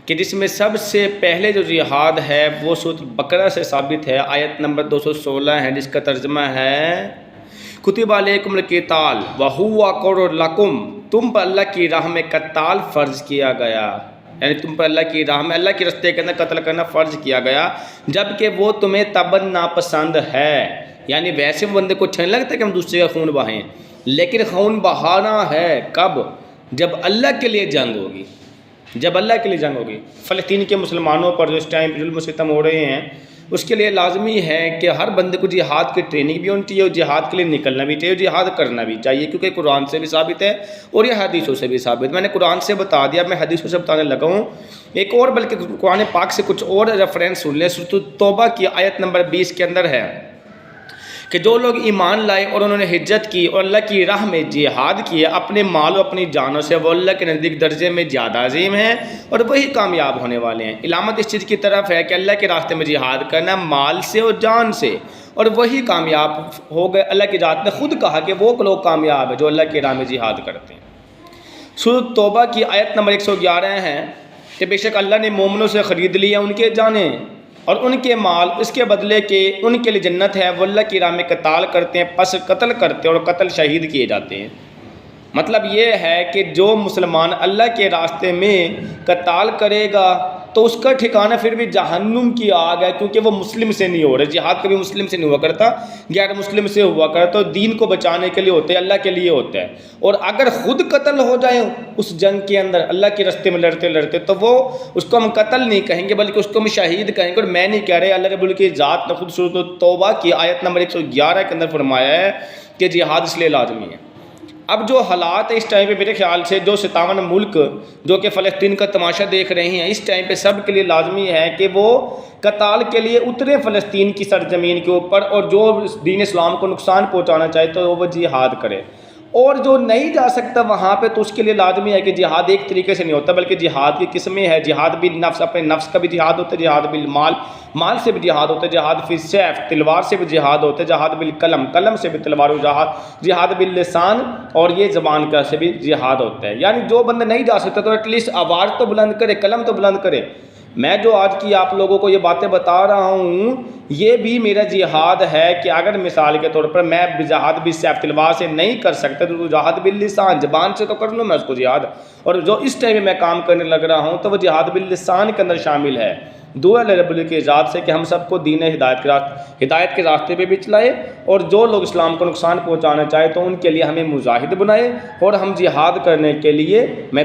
کہ جس میں سب سے پہلے جو جہاد ہے وہ سورۃ بقرہ سے ثابت ہے، آیت نمبر 216 ہے، جس کا ترجمہ ہے کتب علیکم القتال وہو کرہ لکم، تم پر اللہ کی راہ میں قتال فرض کیا گیا، یعنی تم پر اللہ کی راہ میں اللہ کے راستے کے اندر قتل کرنا فرض کیا گیا، جبکہ وہ تمہیں تباً ناپسند ہے۔ یعنی ویسے وہ بندے کو اچھا نہیں لگتا کہ ہم دوسرے کا خون بہائیں، لیکن خون بہانا ہے کب؟ جب اللہ کے لیے جنگ ہوگی، جب اللہ کے لیے جنگ ہوگی۔ فلسطین کے مسلمانوں پر جو اس ٹائم ظلم و ستم ہو رہے ہیں، اس کے لیے لازمی ہے کہ ہر بندے کو جہاد کی ٹریننگ بھی ہونی چاہیے اور جہاد کے لیے نکلنا بھی چاہیے، جہاد کرنا بھی چاہیے، کیونکہ قرآن سے بھی ثابت ہے اور یہ حدیثوں سے بھی ثابت ہے۔ میں نے قرآن سے بتا دیا، میں حدیثوں سے بتانے لگا ہوں۔ ایک اور بلکہ قرآن پاک سے کچھ اور ریفرنس سن لیں۔ سورۃ توبہ کی آیت نمبر 20 کے اندر ہے کہ جو لوگ ایمان لائے اور انہوں نے ہجرت کی اور اللہ کی راہ میں جہاد کیا اپنے مال و اپنی جانوں سے، وہ اللہ کے نزدیک درجے میں زیادہ عظیم ہیں اور وہی کامیاب ہونے والے ہیں۔ علامت اس چیز کی طرف ہے کہ اللہ کے راستے میں جہاد کرنا مال سے اور جان سے، اور وہی کامیاب ہو گئے۔ اللہ کی ذات نے خود کہا کہ وہ لوگ کامیاب ہیں جو اللہ کی راہ میں جہاد کرتے ہیں۔ سورۃ توبہ کی آیت نمبر 111 ہے کہ بے شک اللہ نے مومنوں سے خرید لیا ان کے جانیں اور ان کے مال، اس کے بدلے کے ان کے لیے جنت ہے، وہ اللہ کی راہ میں قتال کرتے ہیں، پس قتل کرتے ہیں اور قتل شہید کیے جاتے ہیں۔ مطلب یہ ہے کہ جو مسلمان اللہ کے راستے میں قتال کرے گا تو اس کا ٹھکانہ پھر بھی جہنم کی آگ ہے، کیونکہ وہ مسلم سے نہیں ہو رہا۔ جہاد کبھی مسلم سے نہیں ہوا کرتا، غیر مسلم سے ہوا کرتا، دین کو بچانے کے لیے ہوتے ہیں، اللہ کے لیے ہوتا ہے۔ اور اگر خود قتل ہو جائے اس جنگ کے اندر اللہ کے راستے میں لڑتے لڑتے، تو وہ اس کو ہم قتل نہیں کہیں گے بلکہ اس کو ہم شہید کہیں گے۔ اور میں نہیں کہہ رہے، اللہ رب العزت کی ذات نے خود سورۃ توبہ کی آیت نمبر 111 کے اندر فرمایا ہے کہ جہاد اس لیے لازمی ہے۔ اب جو حالات ہے اس ٹائم پہ میرے خیال سے جو 57 ملک جو کہ فلسطین کا تماشا دیکھ رہے ہیں، اس ٹائم پہ سب کے لیے لازمی ہے کہ وہ قتال کے لیے اترے فلسطین کی سرزمین کے اوپر، اور جو دین اسلام کو نقصان پہنچانا چاہے تو وہ جہاد کرے، اور جو نہیں جا سکتا وہاں پہ تو اس کے لیے لازمی ہے کہ جہاد ایک طریقے سے نہیں ہوتا بلکہ جہاد کی قسمیں ہیں۔ جہاد بالنفس، اپنے نفس کا بھی جہاد ہوتا ہے، جہاد بالمال، مال سے بھی جہاد ہوتا ہے، جہاد فی السیف، تلوار سے بھی جہاد ہوتا ہے، جہاد بالقلم، قلم سے بھی تلوار و جہاد، جہاد باللسان، اور یہ زبان کا سے بھی جہاد ہوتا ہے۔ یعنی جو بندہ نہیں جا سکتا تو ایٹ لیسٹ آواز تو بلند کرے، قلم تو بلند کرے۔ میں جو آج کی آپ لوگوں کو یہ باتیں بتا رہا ہوں، یہ بھی میرا جہاد ہے کہ اگر مثال کے طور پر میں جہاد بالسیف، تلوار سے نہیں کر سکتا تو جہاد باللسان، زبان سے تو کر لوں میں اس کو جہاد، اور جو اس ٹائم میں کام کرنے لگ رہا ہوں تو وہ جہاد باللسان کے اندر شامل ہے۔ دعا اللہ رب العزت کی ذات سے کہ ہم سب کو دین ہدایت کے راستے پہ بھی چلائے، اور جو لوگ اسلام کو نقصان پہنچانا چاہے تو ان کے لیے ہمیں مجاہد بنائے، اور ہم جہاد کرنے کے لیے میں